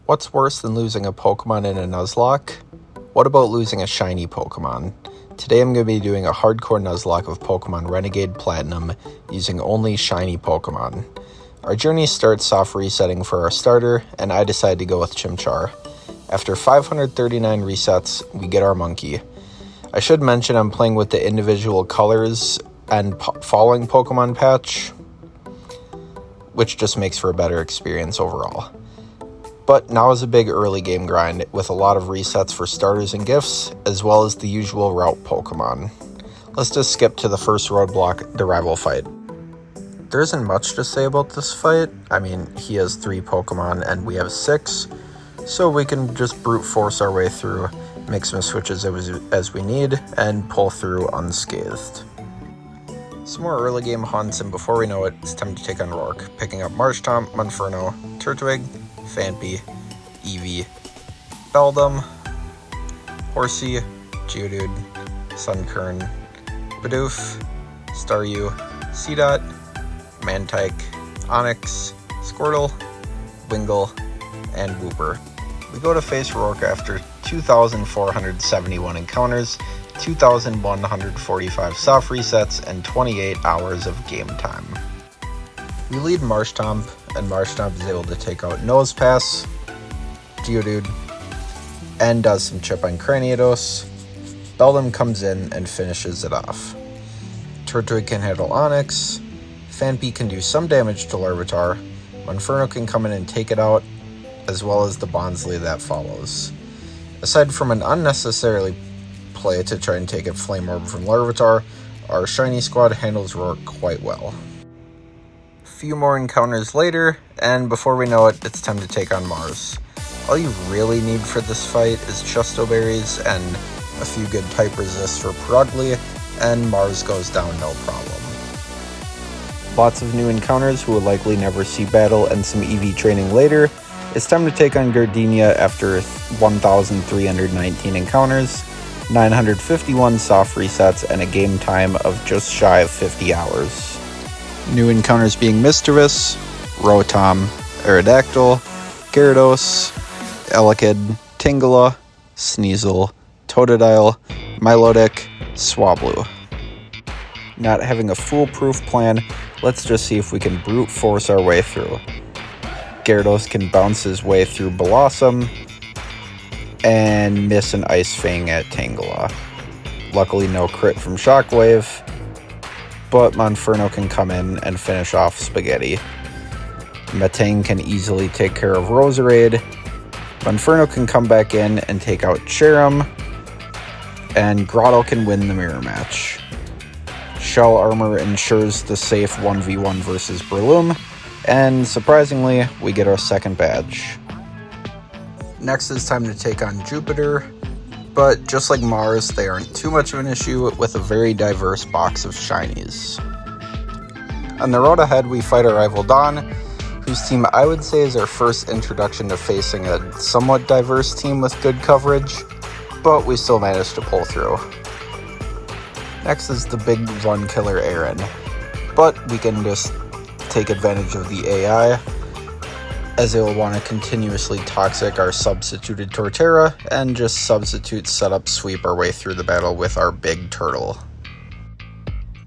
What's worse than losing a Pokemon in a Nuzlocke? What about losing a shiny Pokemon? Today I'm going to be doing a hardcore Nuzlocke of Pokemon Renegade Platinum using only shiny Pokemon. Our journey starts soft resetting for our starter, and I decide to go with Chimchar. After 539 resets, we get our monkey. I should mention I'm playing with the individual colors and following Pokemon patch, which just makes for a better experience overall. But now is a big early game grind with a lot of resets for starters and gifts, as well as the usual route Pokemon. Let's just skip to the first roadblock, the rival fight. There isn't much to say about this fight. I mean, he has 3 Pokemon and we have 6, so we can just brute force our way through, make some switches as we need, and pull through unscathed. Some more early game hunts, and before we know it, it's time to take on Roark, picking up Marshtomp, Monferno, Turtwig, Phanpy, Eevee, Beldum, Horsey, Geodude, Sunkern, Bidoof, Staryu, Seedot, Mantike, Onix, Squirtle, Wingull, and Wooper. We go to face Roark after 2,471 encounters, 2,145 soft resets, and 28 hours of game time. We lead Marshtomp, and Marshtomp is able to take out Nosepass, Geodude, and does some chip on Cranidos. Beldum comes in and finishes it off. Turtwig can handle Onix, Phanpy can do some damage to Larvitar, Monferno can come in and take it out, as well as the Bonsly that follows. Aside from an unnecessarily play to try and take a Flame Orb from Larvitar, our shiny squad handles Roark quite well. Few more encounters later, and before we know it, it's time to take on Mars. All you really need for this fight is Chesto Berries and a few good type resists for Purugly, and Mars goes down no problem. Lots of new encounters who will likely never see battle and some EV training later. It's time to take on Gardenia after 1,319 encounters, 951 soft resets, and a game time of just shy of 50 hours. New encounters being Mischievous, Rotom, Aerodactyl, Gyarados, Elekid, Tingala, Sneasel, Totodile, Milotic, Swablu. Not having a foolproof plan, let's just see if we can brute force our way through. Gyarados can bounce his way through Blossom and miss an Ice Fang at Tangela. Luckily no crit from Shockwave, but Monferno can come in and finish off Spaghetti. Metang can easily take care of Roserade. Monferno can come back in and take out Cherim, and Grotto can win the mirror match. Shell Armor ensures the safe 1v1 versus Breloom, and surprisingly, we get our second badge. Next is time to take on Jupiter, but just like Mars, they aren't too much of an issue with a very diverse box of shinies. On the road ahead, we fight our rival Dawn, whose team I would say is our first introduction to facing a somewhat diverse team with good coverage, but we still managed to pull through. Next is the big run killer Aaron, but we can just take advantage of the AI, as they will want to continuously toxic our substituted Torterra and just substitute setup sweep our way through the battle with our big turtle.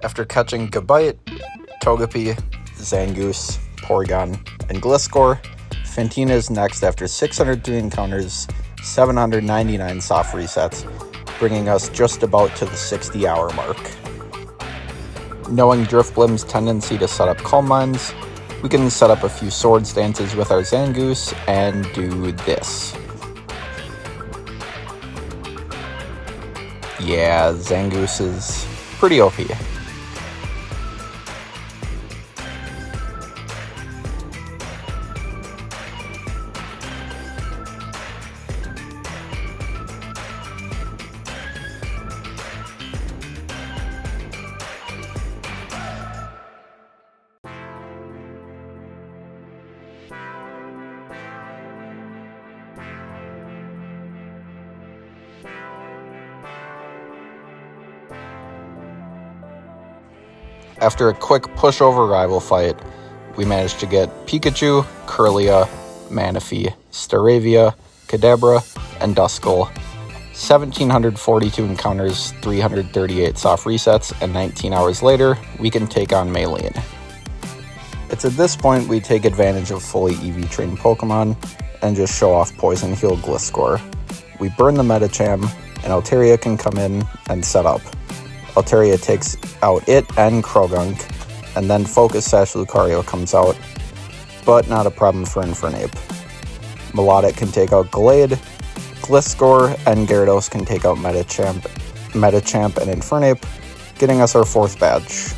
After catching Gabite, Togepi, Zangoose, Porygon, and Gliscor, Fantina is next after 603 encounters, 799 soft resets, bringing us just about to the 60-hour mark. Knowing Drifblim's tendency to set up Calm Minds, we can set up a few sword stances with our Zangoose and do this. Yeah, Zangoose is pretty OP. After a quick pushover rival fight, we managed to get Pikachu, Kirlia, Manaphy, Staravia, Kadabra, and Duskull. 1,742 encounters, 338 soft resets, and 19 hours later, we can take on Maylene. It's at this point we take advantage of fully EV-trained Pokemon and just show off Poison Heal Gliscor. We burn the Medicham, and Altaria can come in and set up. Altaria takes out it and Krogunk, and then Focus Sash Lucario comes out, but not a problem for Infernape. Melodic can take out Gallade, Gliscor and Gyarados can take out Medicham and Infernape, getting us our 4th badge.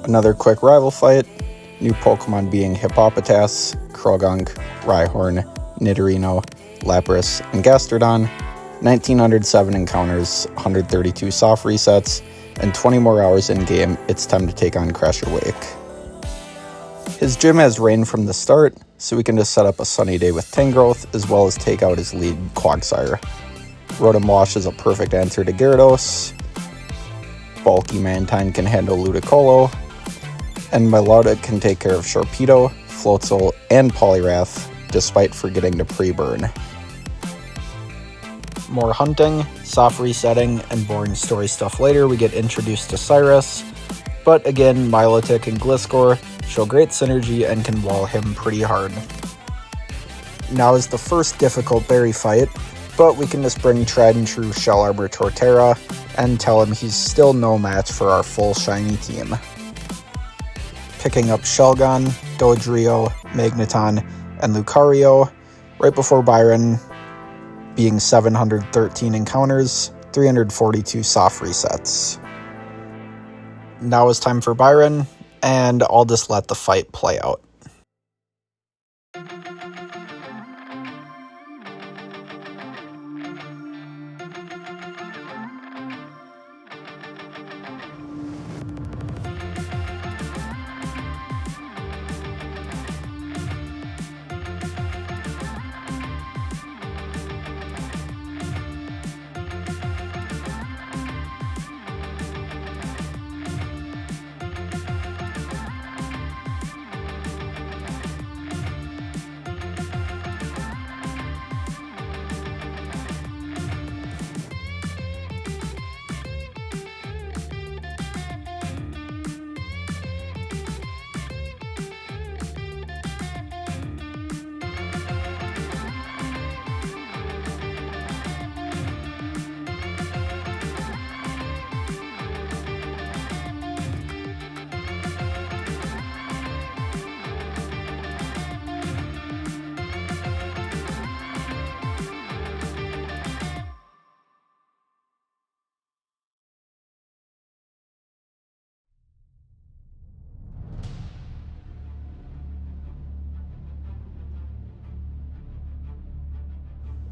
Another quick rival fight, new Pokemon being Hippopotas, Krogunk, Rhyhorn, Nidorino, Lapras, and Gastrodon. 1,907 encounters, 132 soft resets, and 20 more hours in-game, it's time to take on Crasher Wake. His gym has rain from the start, so we can just set up a sunny day with Tangrowth, as well as take out his lead Quagsire. Rotom Wash is a perfect answer to Gyarados. Bulky Mantine can handle Ludicolo, and Milotic can take care of Sharpedo, Floatzel, and Poliwrath, despite forgetting to pre-burn. More hunting, soft resetting, and boring story stuff later, we get introduced to Cyrus, but again, Milotic and Gliscor show great synergy and can wall him pretty hard. Now is the first difficult berry fight, but we can just bring tried and true Shell Arbor Torterra and tell him he's still no match for our full shiny team. Picking up Shelgon, Dodrio, Magneton, and Lucario right before Byron, being 713 encounters, 342 soft resets. Now it's time for Byron, and I'll just let the fight play out.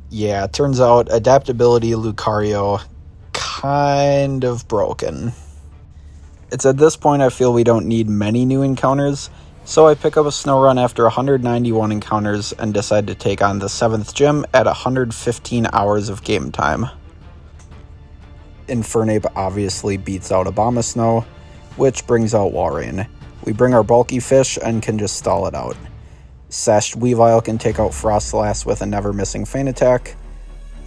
Yeah, it turns out adaptability Lucario kind of broken. It's at this point I feel we don't need many new encounters, so I pick up a Snorunt after 191 encounters and decide to take on the 7th gym at 115 hours of game time. Infernape obviously beats out Abomasnow, which brings out Walrein. We bring our bulky fish and can just stall it out. Sashed Weavile can take out Frostlass with a never-missing feint attack,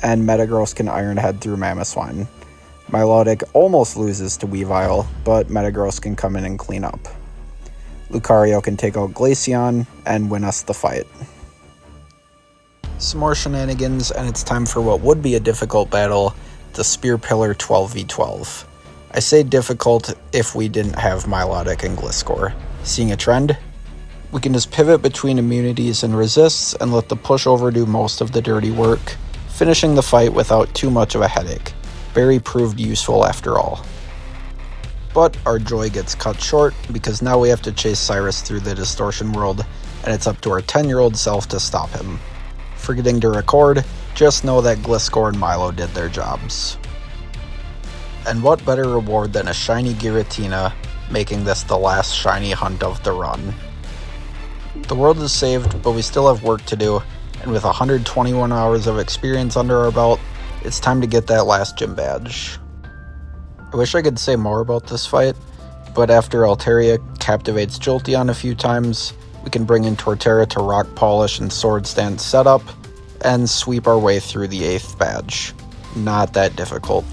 and Metagross can Iron Head through Mamoswine. Milotic almost loses to Weavile, but Metagross can come in and clean up. Lucario can take out Glaceon and win us the fight. Some more shenanigans, and it's time for what would be a difficult battle, the Spear Pillar 12v12. I say difficult if we didn't have Milotic and Gliscor. Seeing a trend? We can just pivot between immunities and resists and let the pushover do most of the dirty work, finishing the fight without too much of a headache. Barry proved useful after all. But our joy gets cut short because now we have to chase Cyrus through the Distortion World, and it's up to our 10-year-old self to stop him. Forgetting to record, just know that Gliscor and Milo did their jobs. And what better reward than a shiny Giratina, making this the last shiny hunt of the run. The world is saved, but we still have work to do, and with 121 hours of experience under our belt, it's time to get that last gym badge. I wish I could say more about this fight. But after Altaria captivates Jolteon a few times, we can bring in Torterra to Rock Polish and Sword Stance setup, and sweep our way through the 8th badge. Not that difficult.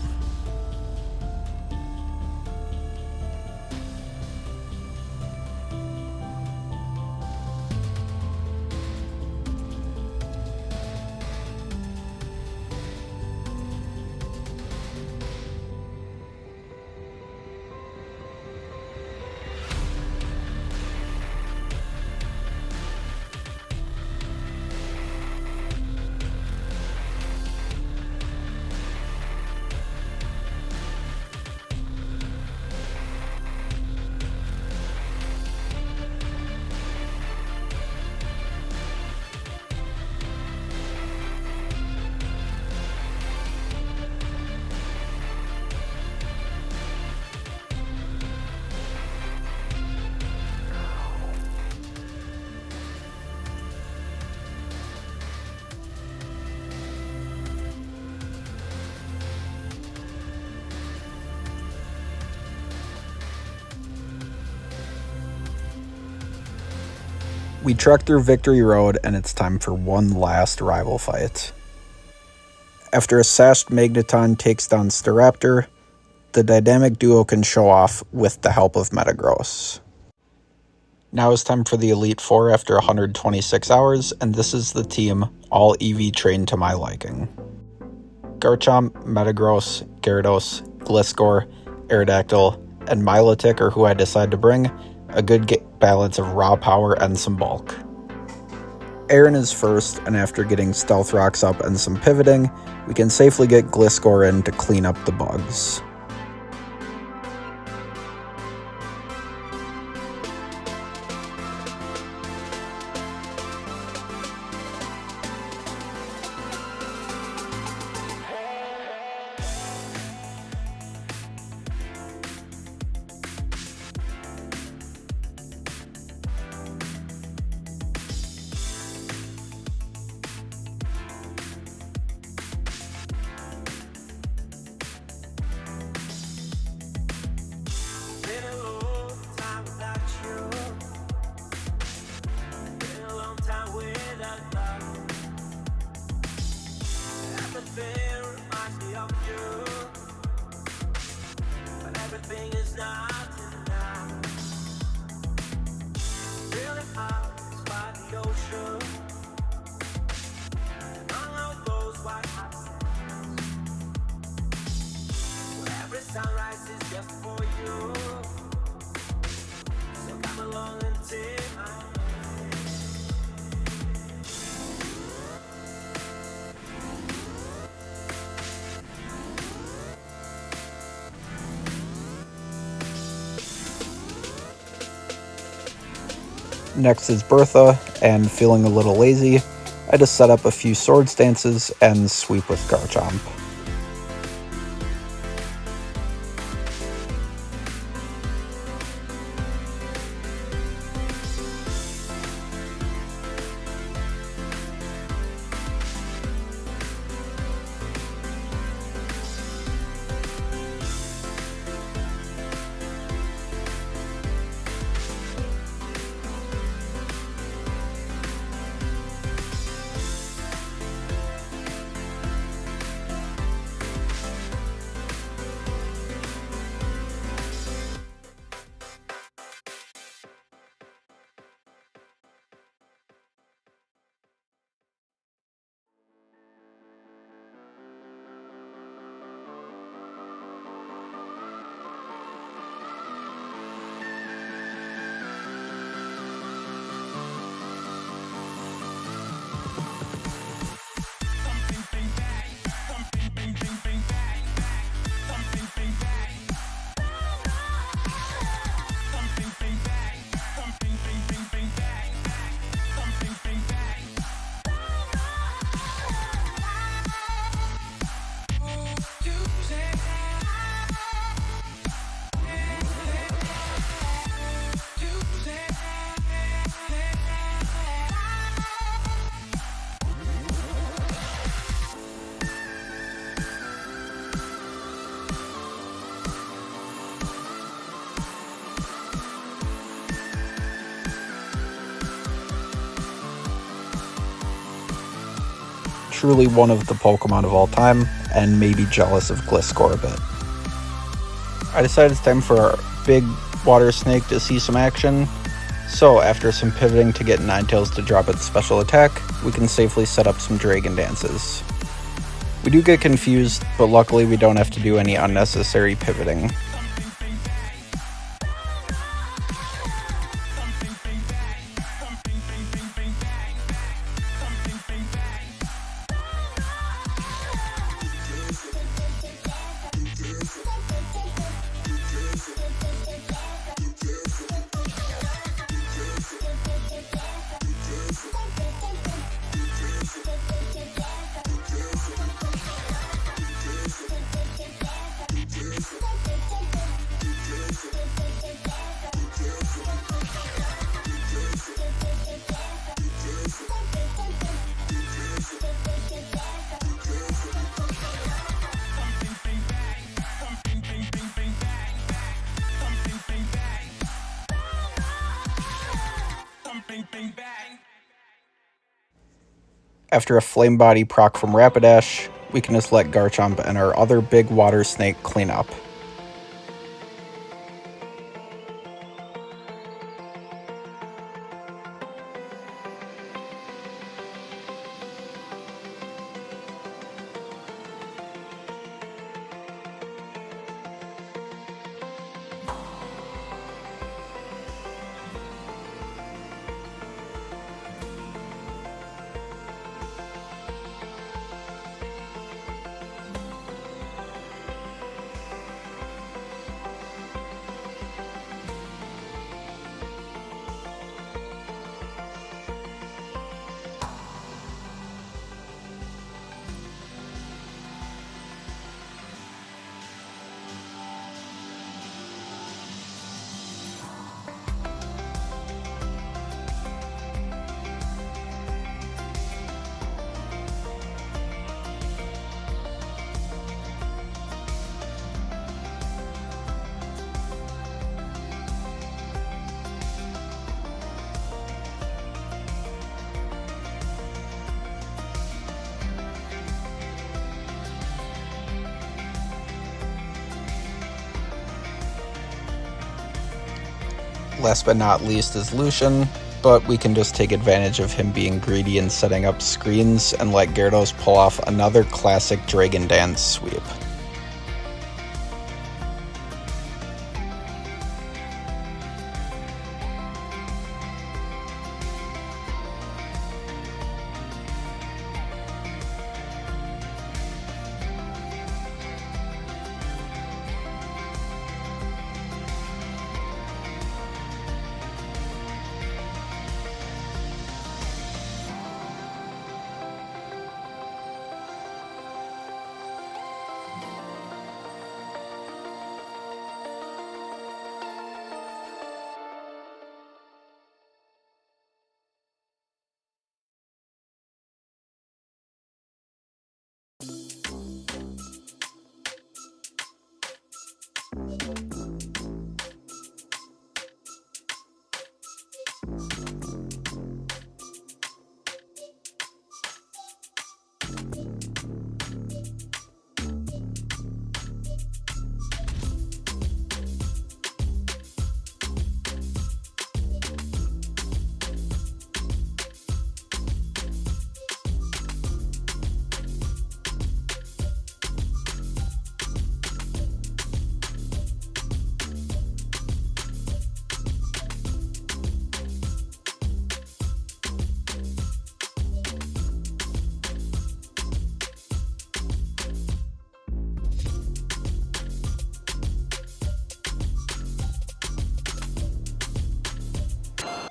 We trek through Victory Road, and it's time for one last rival fight. After a sashed Magneton takes down Staraptor, the dynamic duo can show off with the help of Metagross. Now it's time for the Elite Four after 126 hours, and this is the team, all EV trained to my liking. Garchomp, Metagross, Gyarados, Gliscor, Aerodactyl, and Milotic are who I decide to bring, a good balance of raw power and some bulk. Aaron is first, and after getting Stealth Rocks up and some pivoting, we can safely get Gliscor in to clean up the bugs. Next is Bertha, and feeling a little lazy, I just set up a few Sword Stances and sweep with Garchomp. truly one of the Pokemon of all time, and maybe jealous of Gliscor a bit. I decided it's time for our big water snake to see some action, so after some pivoting to get Ninetales to drop its special attack, we can safely set up some Dragon Dances. We do get confused, but luckily we don't have to do any unnecessary pivoting. After a Flame Body proc from Rapidash, we can just let Garchomp and our other big water snake clean up. Last but not least is Lucian, but we can just take advantage of him being greedy and setting up screens and let Gyarados pull off another classic Dragon Dance sweep.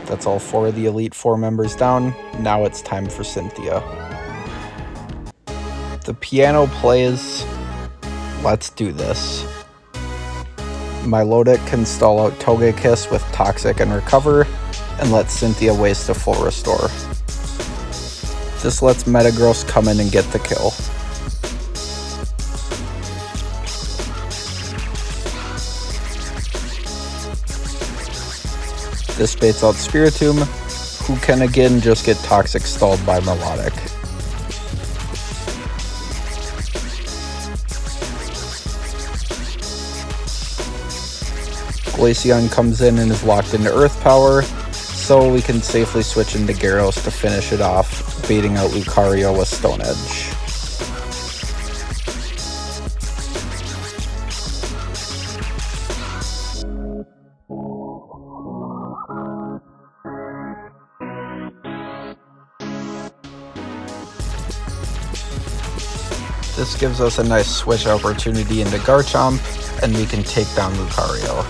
That's all 4 of the Elite Four members down. Now it's time for Cynthia. The piano plays. Let's do this. Milotic can stall out Togekiss with Toxic and Recover, and let Cynthia waste a full Restore. This lets Metagross come in and get the kill. This baits out Spiritomb, who can again just get Toxic stalled by Milotic. Glaceon comes in and is locked into Earth Power, so we can safely switch into Gyarados to finish it off, baiting out Lucario with Stone Edge. This gives us a nice switch opportunity into Garchomp, and we can take down Lucario.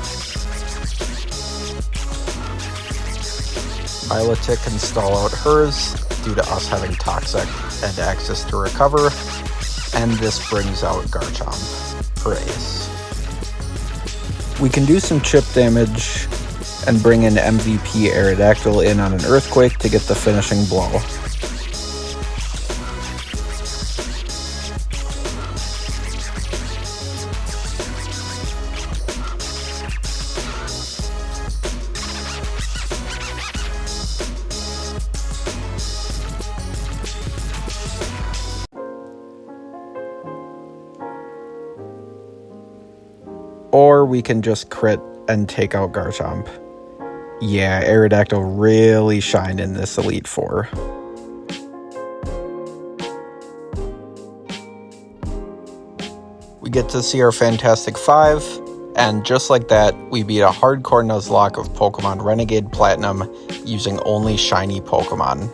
Milotic can stall out hers due to us having Toxic and access to recover, and this brings out Garchomp for ace. We can do some chip damage and bring in MVP Aerodactyl in on an Earthquake to get the finishing blow. Or we can just crit and take out Garchomp. Yeah, Aerodactyl really shined in this Elite Four. We get to see our Fantastic Five, and just like that, we beat a hardcore Nuzlocke of Pokemon Renegade Platinum using only shiny Pokemon.